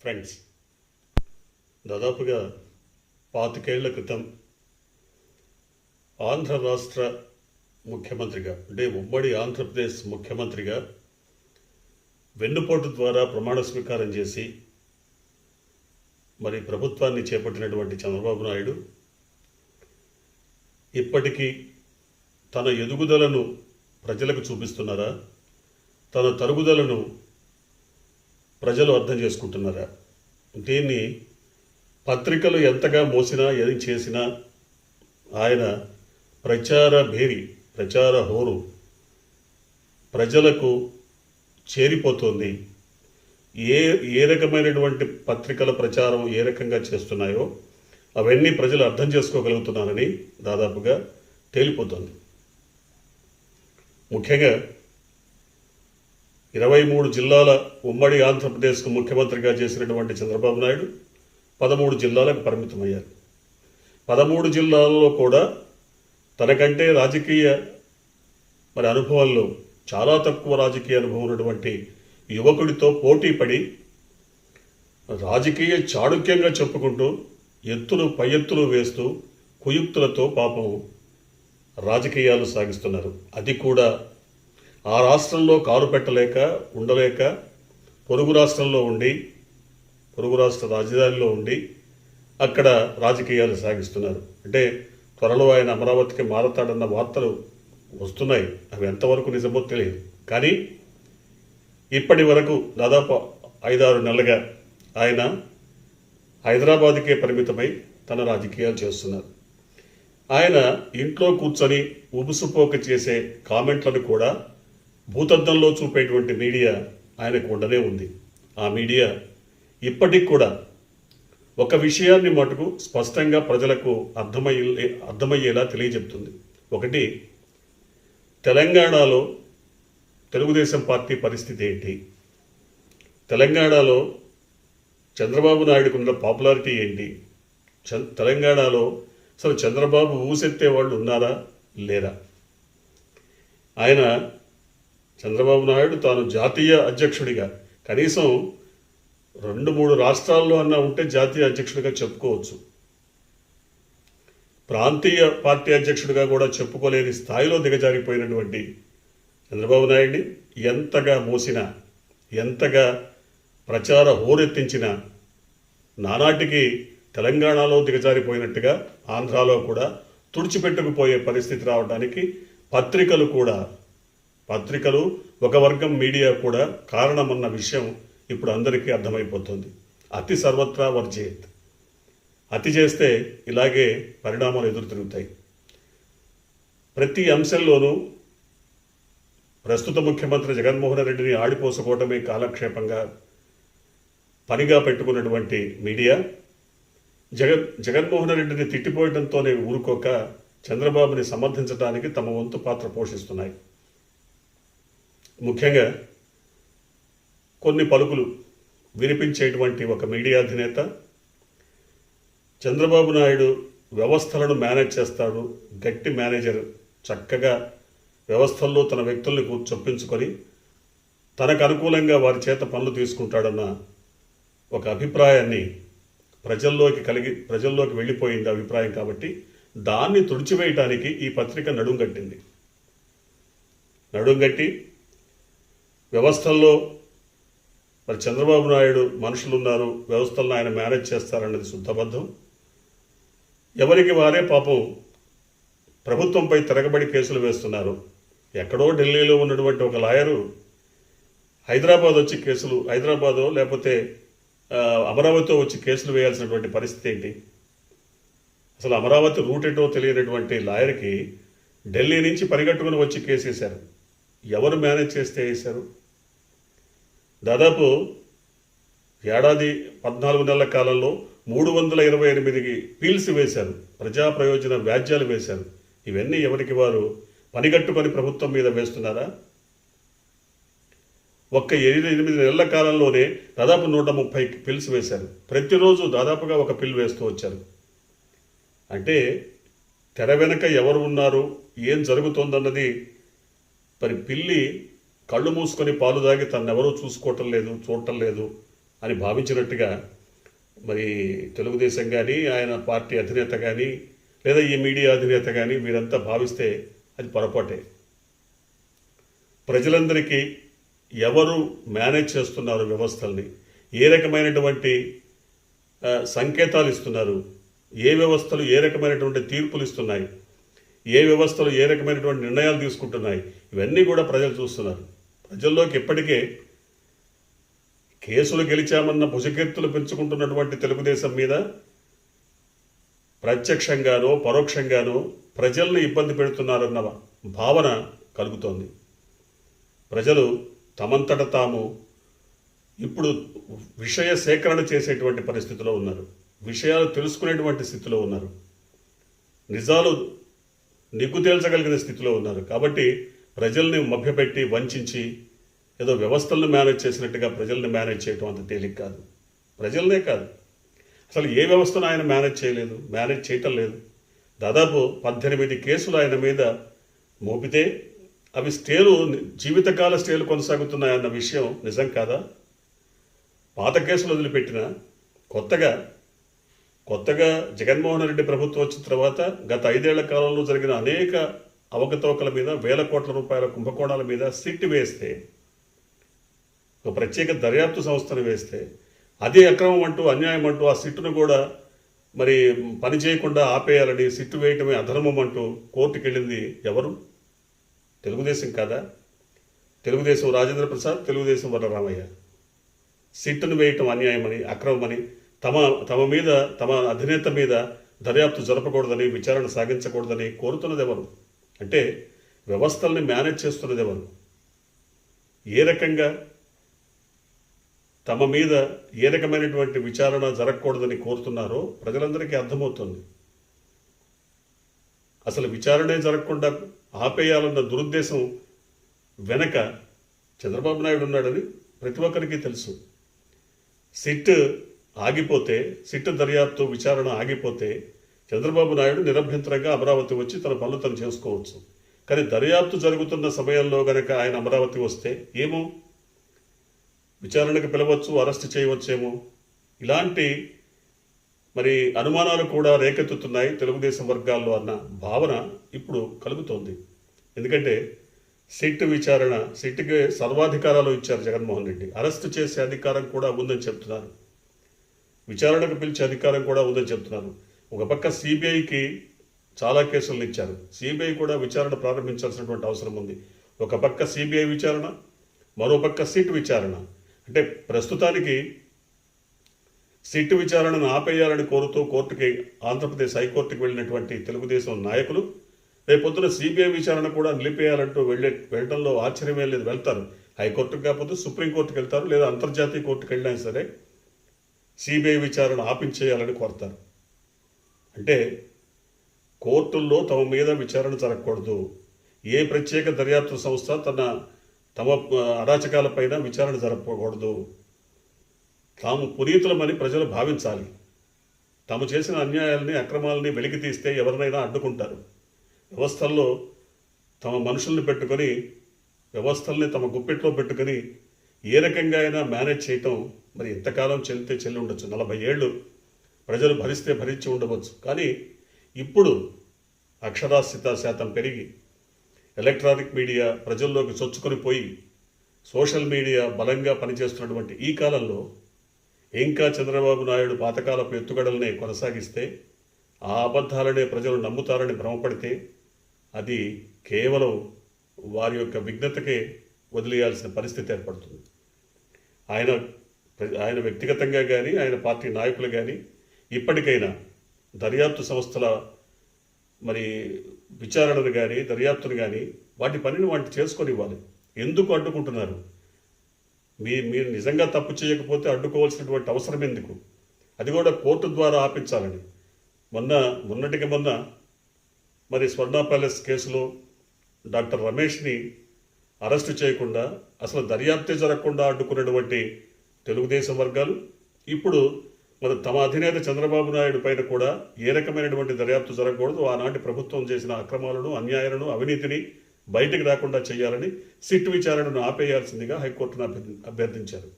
Friends, దాదాపుగా 25 ఏళ్ల క్రితం ఆంధ్ర రాష్ట్ర ముఖ్యమంత్రిగా, అంటే ఉమ్మడి ఆంధ్రప్రదేశ్ ముఖ్యమంత్రిగా వెన్నుపోటు ద్వారా ప్రమాణ స్వీకారం చేసి మరి ప్రభుత్వాన్ని చేపట్టినటువంటి చంద్రబాబు నాయుడు ఇప్పటికీ తన ఎదుగుదలను ప్రజలకు చూపిస్తున్నారా, తన తరుగుదలను ప్రజలు అర్థం చేసుకుంటున్నారా? దీన్ని పత్రికలు ఎంతగా మోసినా ఏం చేసినా ఆయన ప్రచార హోరు ప్రజలకు చేరిపోతుంది. ఏ రకమైనటువంటి పత్రికల ప్రచారం ఏ రకంగా చేస్తున్నాయో అవన్నీ ప్రజలు అర్థం చేసుకోగలుగుతున్నారని దాదాపుగా తేలిపోతుంది. ముఖ్యంగా 23 జిల్లాల ఉమ్మడి ఆంధ్రప్రదేశ్కు ముఖ్యమంత్రిగా చేసినటువంటి చంద్రబాబు నాయుడు 13 జిల్లాలకు పరిమితమయ్యారు. 13 జిల్లాల్లో కూడా తనకంటే రాజకీయ అనుభవాల్లో చాలా తక్కువ రాజకీయ అనుభవం ఉన్నటువంటి యువకుడితో పోటీ పడి రాజకీయ చాణుక్యంగా చెప్పుకుంటూ ఎత్తులు పై ఎత్తులు వేస్తూ కుయుక్తులతో పాపం రాజకీయాలు సాగిస్తున్నారు. అది కూడా ఆ రాష్ట్రంలో కారు పెట్టలేక ఉండలేక పొరుగు రాష్ట్ర రాజధానిలో ఉండి అక్కడ రాజకీయాలు సాగిస్తున్నారు. అంటే త్వరలో ఆయన అమరావతికి మారతాడన్న వార్తలు వస్తున్నాయి. అవి ఎంతవరకు నిజమో తెలియదు. కానీ ఇప్పటి వరకు దాదాపు 5-6 నెలలుగా ఆయన హైదరాబాద్కే పరిమితమై తన రాజకీయాలు చేస్తున్నారు. ఆయన ఇంట్లో కూర్చొని ఉబుసుపోక చేసే కామెంట్లను కూడా భూతద్దంలో చూపేటువంటి మీడియా ఆయనకు ఉండనే ఉంది. ఆ మీడియా ఇప్పటికి కూడా ఒక విషయాన్ని మటుకు స్పష్టంగా ప్రజలకు అర్థమయ్యేలా తెలియజెప్తుంది. ఒకటి, తెలంగాణలో తెలుగుదేశం పార్టీ పరిస్థితి ఏంటి, తెలంగాణలో చంద్రబాబు నాయుడుకు ఉన్న పాపులారిటీ ఏంటి, తెలంగాణలో అసలు చంద్రబాబు ఊసెత్తే వాళ్ళు ఉన్నారా లేరా? ఆయన చంద్రబాబు నాయుడు తాను జాతీయ అధ్యక్షుడిగా కనీసం 2-3 రాష్ట్రాల్లో అన్నా ఉంటే జాతీయ అధ్యక్షుడిగా చెప్పుకోవచ్చు. ప్రాంతీయ పార్టీ అధ్యక్షుడిగా కూడా చెప్పుకోలేని స్థాయిలో దిగజారిపోయినటువంటి చంద్రబాబు నాయుడిని ఎంతగా మోసినా, ఎంతగా ప్రచార హోరెత్తించినా నానాటికి తెలంగాణలో దిగజారిపోయినట్టుగా ఆంధ్రాలో కూడా తుడిచిపెట్టుకుపోయే పరిస్థితి రావడానికి పత్రికలు ఒక వర్గం మీడియా కూడా కారణమన్న విషయం ఇప్పుడు అందరికీ అర్థమైపోతుంది. అతి సర్వత్రా వర్జేత్. అతి చేస్తే ఇలాగే పరిణామాలు ఎదురు తిరుగుతాయి. ప్రతి అంశంలోనూ ప్రస్తుత ముఖ్యమంత్రి జగన్మోహన్ రెడ్డిని ఆడిపోసుకోవటమే కాలక్షేపంగా పనిగా పెట్టుకున్నటువంటి మీడియా జగన్మోహన్ రెడ్డిని తిట్టిపోయడంతోనే ఊరుకోక చంద్రబాబుని సమర్థించడానికి తమ వంతు పాత్ర పోషిస్తున్నాయి. ముఖ్యంగా కొన్ని పలుకులు వినిపించేటువంటి ఒక మీడియా అధినేత చంద్రబాబు నాయుడు వ్యవస్థలను మేనేజ్ చేస్తాడు, గట్టి మేనేజర్, చక్కగా వ్యవస్థల్లో తన వ్యక్తుల్ని చొప్పించుకొని తనకు అనుకూలంగా వారి చేత పనులు తీసుకుంటాడన్న ఒక అభిప్రాయాన్ని ప్రజల్లోకి వెళ్ళిపోయింది అభిప్రాయం. కాబట్టి దాన్ని తుడిచివేయటానికి ఈ పత్రిక నడుంగట్టి వ్యవస్థల్లో చంద్రబాబు నాయుడు మనుషులు ఉన్నారు, వ్యవస్థలను ఆయన మేనేజ్ చేస్తారన్నది శుద్ధబద్ధం. ఎవరికి వారే పాపం ప్రభుత్వంపై తిరగబడి కేసులు వేస్తున్నారు. ఎక్కడో ఢిల్లీలో ఉన్నటువంటి ఒక లాయరు హైదరాబాదో లేకపోతే అమరావతితో వచ్చి కేసులు వేయాల్సినటువంటి పరిస్థితి ఏంటి? అసలు అమరావతి రూట్ ఎటో తెలియనటువంటి లాయర్కి ఢిల్లీ నుంచి పరిగెట్టుకుని వచ్చి కేసు వేశారు. ఎవరు మేనేజ్ చేస్తే వేశారు? దాదాపు ఏడాది 14 నెలల కాలంలో 328 పీల్స్ వేశారు, ప్రజా ప్రయోజన వ్యాజ్యాలు వేశారు. ఇవన్నీ ఎవరికి వారు పనిగట్టుకొని ప్రభుత్వం మీద వేస్తున్నారా? ఒక్క 8 నెలల కాలంలోనే దాదాపు 130 పిల్స్ వేశారు. ప్రతిరోజు దాదాపుగా ఒక పిల్ వేస్తూ వచ్చారు. అంటే తెర వెనక ఎవరు ఉన్నారు, ఏం జరుగుతోందన్నది పిల్లి కళ్ళు మూసుకొని పాలు దాగి తన్నెవరూ చూడటం లేదు అని భావించినట్టుగా మరి తెలుగుదేశం కానీ ఆయన పార్టీ అధినేత కానీ లేదా ఈ మీడియా అధినేత కానీ మీరంతా భావిస్తే అది పొరపాటే. ప్రజలందరికీ ఎవరు మేనేజ్ చేస్తున్నారు వ్యవస్థల్ని, ఏ రకమైనటువంటి సంకేతాలు ఇస్తున్నారు, ఏ వ్యవస్థలు ఏ రకమైనటువంటి తీర్పులు ఇస్తున్నాయి, ఏ వ్యవస్థలు ఏ రకమైనటువంటి నిర్ణయాలు తీసుకుంటున్నాయి, ఇవన్నీ కూడా ప్రజలు చూస్తున్నారు. ప్రజల్లోకి ఇప్పటికే కేసులు గెలిచామన్న భుజకీర్తులు పెంచుకుంటున్నటువంటి తెలుగుదేశం మీద ప్రత్యక్షంగానో పరోక్షంగానో ప్రజల్ని ఇబ్బంది పెడుతున్నారన్న భావన కలుగుతోంది. ప్రజలు తమంతట తాము ఇప్పుడు విషయ సేకరణ చేసేటువంటి పరిస్థితిలో ఉన్నారు, విషయాలు తెలుసుకునేటువంటి స్థితిలో ఉన్నారు, నిజాలు నిగ్గు తేల్చగలిగిన స్థితిలో ఉన్నారు. కాబట్టి ప్రజల్ని మభ్యపెట్టి వంచి ఏదో వ్యవస్థలను మేనేజ్ చేసినట్టుగా ప్రజల్ని మేనేజ్ చేయడం అంత తేలిక కాదు. ప్రజలనే కాదు, అసలు ఏ వ్యవస్థను ఆయన మేనేజ్ చేయటం లేదు. దాదాపు 18 కేసులు ఆయన మీద మోపితే అవి జీవితకాల స్టేలు కొనసాగుతున్నాయన్న విషయం నిజం కాదా? పాత కేసులు వదిలిపెట్టిన కొత్తగా జగన్మోహన్ రెడ్డి ప్రభుత్వం వచ్చిన తర్వాత గత 5 ఏళ్ల కాలంలో జరిగిన అనేక అవకతవకల మీద, వేల కోట్ల రూపాయల కుంభకోణాల మీద సిట్ వేస్తే, ఒక ప్రత్యేక దర్యాప్తు సంస్థను వేస్తే, అదే అక్రమం అంటూ అన్యాయం అంటూ ఆ సిట్టును కూడా మరి పని చేయకుండా ఆపేయాలని, సిట్టు వేయటమే అధర్మం అంటూ కోర్టుకు వెళ్ళింది ఎవరు? తెలుగుదేశం కాదా? తెలుగుదేశం రాజేంద్ర ప్రసాద్, తెలుగుదేశం వరరామయ్య. సిట్టును వేయటం అన్యాయమని, అక్రమమని, తమ మీద, తమ అధినేత మీద దర్యాప్తు జరపకూడదని, విచారణ సాగించకూడదని కోరుతున్నది ఎవరు? అంటే వ్యవస్థల్ని మేనేజ్ చేస్తున్నది ఎవరు? ఏ రకంగా తమ మీద ఏ రకమైనటువంటి విచారణ జరగకూడదని కోరుతున్నారో ప్రజలందరికీ అర్థమవుతుంది. అసలు విచారణే జరగకుండా ఆపేయాలన్న దురుద్దేశం వెనక చంద్రబాబు నాయుడు ఉన్నాడని ప్రతి ఒక్కరికి తెలుసు. సిట్ ఆగిపోతే, సిట్ దర్యాప్తు విచారణ ఆగిపోతే చంద్రబాబు నాయుడు నిరభ్యంతరంగా అమరావతి వచ్చి తన పనులు తను చేసుకోవచ్చు. కానీ దర్యాప్తు జరుగుతున్న సమయంలో గనక ఆయన అమరావతి వస్తే ఏమో, విచారణకు పిలవచ్చు, అరెస్ట్ చేయవచ్చేమో, ఇలాంటి మరి అనుమానాలు కూడా రేకెత్తుతున్నాయి తెలుగుదేశం వర్గాల్లో అన్న భావన ఇప్పుడు కలుగుతోంది. ఎందుకంటే సిట్కి సర్వాధికారాలు ఇచ్చారు జగన్మోహన్ రెడ్డి. అరెస్ట్ చేసే అధికారం కూడా ఉందని చెప్తున్నారు, విచారణకు పిలిచే అధికారం కూడా ఉందని చెప్తున్నారు. ఒక పక్క సిబిఐకి చాలా కేసులను ఇచ్చారు, సిబిఐ కూడా విచారణ ప్రారంభించాల్సినటువంటి అవసరం ఉంది. ఒక పక్క సిబిఐ విచారణ, మరో పక్క సిట్ విచారణ. అంటే ప్రస్తుతానికి సిట్ విచారణను ఆపేయాలని కోరుతూ కోర్టుకి, ఆంధ్రప్రదేశ్ హైకోర్టుకి వెళ్ళినటువంటి తెలుగుదేశం నాయకులు రేపొద్దున సిబిఐ విచారణ కూడా నిలిపేయాలంటూ వెళ్ళడంలో ఆశ్చర్యమే లేదు. వెళ్తారు, హైకోర్టుకు కాకపోతే సుప్రీంకోర్టుకు వెళ్తారు, లేదా అంతర్జాతీయ కోర్టుకు వెళ్ళినా సరే సిబిఐ విచారణ ఆపించేయాలని కోరుతారు. అంటే కోర్టుల్లో తమ మీద విచారణ జరగకూడదు, ఏ ప్రత్యేక దర్యాప్తు సంస్థ తమ అరాచకాలపైన విచారణ జరపకూడదు, తాము పునీతులమని ప్రజలు భావించాలి. తాము చేసిన అన్యాయాల్ని, అక్రమాలని వెలికి తీస్తే ఎవరినైనా అడ్డుకుంటారు. వ్యవస్థల్లో తమ మనుషుల్ని పెట్టుకొని, వ్యవస్థల్ని తమ గుప్పెట్లో పెట్టుకొని ఏ రకంగా అయినా మేనేజ్ చేయటం మరి ఎంతకాలం చెల్లి ఉండొచ్చు. 40 ఏళ్ళు ప్రజలు భరించి ఉండవచ్చు. కానీ ఇప్పుడు అక్షరాస్యత శాతం పెరిగి ఎలక్ట్రానిక్ మీడియా ప్రజల్లోకి చొచ్చుకొని పోయి సోషల్ మీడియా బలంగా పనిచేస్తున్నటువంటి ఈ కాలంలో ఇంకా చంద్రబాబు నాయుడు పాతకాలపు ఎత్తుగడలనే కొనసాగిస్తే, ఆ అబద్ధాలనే ప్రజలు నమ్ముతారని భ్రమపడితే అది కేవలం వారి యొక్క విఘ్నతకే వదిలేయాల్సిన పరిస్థితి ఏర్పడుతుంది. ఆయన వ్యక్తిగతంగా కానీ, ఆయన పార్టీ నాయకులు కానీ ఇప్పటికైనా దర్యాప్తు సంస్థల మరి విచారణను కానీ, దర్యాప్తును కానీ వాటి పనిని వాటి చేసుకొని ఇవ్వాలి. ఎందుకు అడ్డుకుంటున్నారు? మీరు నిజంగా తప్పు చేయకపోతే అడ్డుకోవాల్సినటువంటి అవసరం ఎందుకు? అది కూడా కోర్టు ద్వారా ఆపించాలని. మొన్నటికి మొన్న మరి స్వర్ణ ప్యాలెస్ కేసులో డాక్టర్ రమేష్ని అరెస్టు చేయకుండా, అసలు దర్యాప్తే జరగకుండా అడ్డుకున్నటువంటి తెలుగుదేశం వర్గాలు ఇప్పుడు మరి తమ అధినేత చంద్రబాబు నాయుడు పైన కూడా ఏ రకమైనటువంటి దర్యాప్తు జరగకూడదు, ఆనాటి ప్రభుత్వం చేసిన అక్రమాలను, అన్యాయాలను, అవినీతిని బయటికి రాకుండా చేయాలని సిట్ విచారణను ఆపేయాల్సిందిగా హైకోర్టును అభ్యర్థించారు.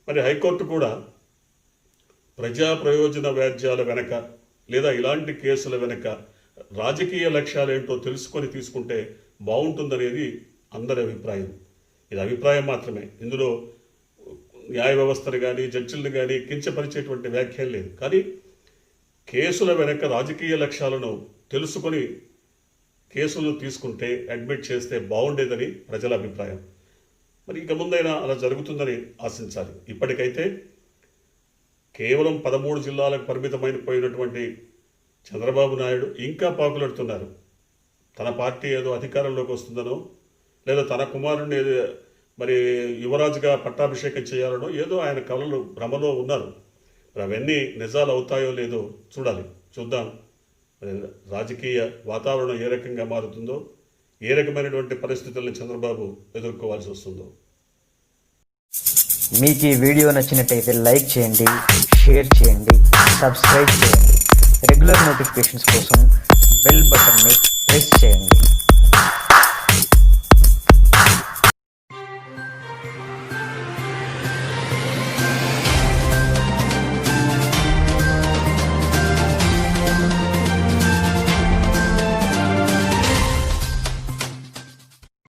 మరి హైకోర్టు కూడా ప్రజా ప్రయోజన వ్యాజ్యాల వెనక లేదా ఇలాంటి కేసుల వెనక రాజకీయ లక్ష్యాలు ఏంటో తెలుసుకొని తీసుకుంటే బాగుంటుందనేది అందరి అభిప్రాయం. ఇది అభిప్రాయం మాత్రమే, ఇందులో న్యాయ వ్యవస్థను కానీ జడ్జిలను కానీ కించపరిచేటువంటి వ్యాఖ్యలు లేదు. కానీ కేసుల వెనక రాజకీయ లక్ష్యాలను తెలుసుకొని కేసులు తీసుకుంటే అడ్మిట్ చేస్తే బాగుండేదని ప్రజల అభిప్రాయం. మరి ఇక ముందైనా అలా జరుగుతుందని ఆశించాలి. ఇప్పటికైతే కేవలం 13 జిల్లాలకు పరిమితమైపోయినటువంటి చంద్రబాబు నాయుడు ఇంకా పాకులెడుతున్నారు. తన పార్టీ ఏదో అధికారంలోకి వస్తుందనో లేదా తన కుమారుడిని మరి యువరాజుగా పట్టాభిషేకం చేయాలనో ఏదో ఆయన కలలు భ్రమలో ఉన్నారు. మరి అవన్నీ నిజాలు అవుతాయో లేదో చూద్దాం. రాజకీయ వాతావరణం ఏ రకంగా మారుతుందో, ఏ రకమైనటువంటి పరిస్థితులను చంద్రబాబు ఎదుర్కోవాల్సి వస్తుందో. మీకు ఈ వీడియో నచ్చినట్టయితే లైక్ చేయండి, షేర్ చేయండి, సబ్స్క్రైబ్ చేయండి. రెగ్యులర్ నోటిఫికేషన్స్ కోసం బెల్ బటన్ని ప్రెస్ చేయండి.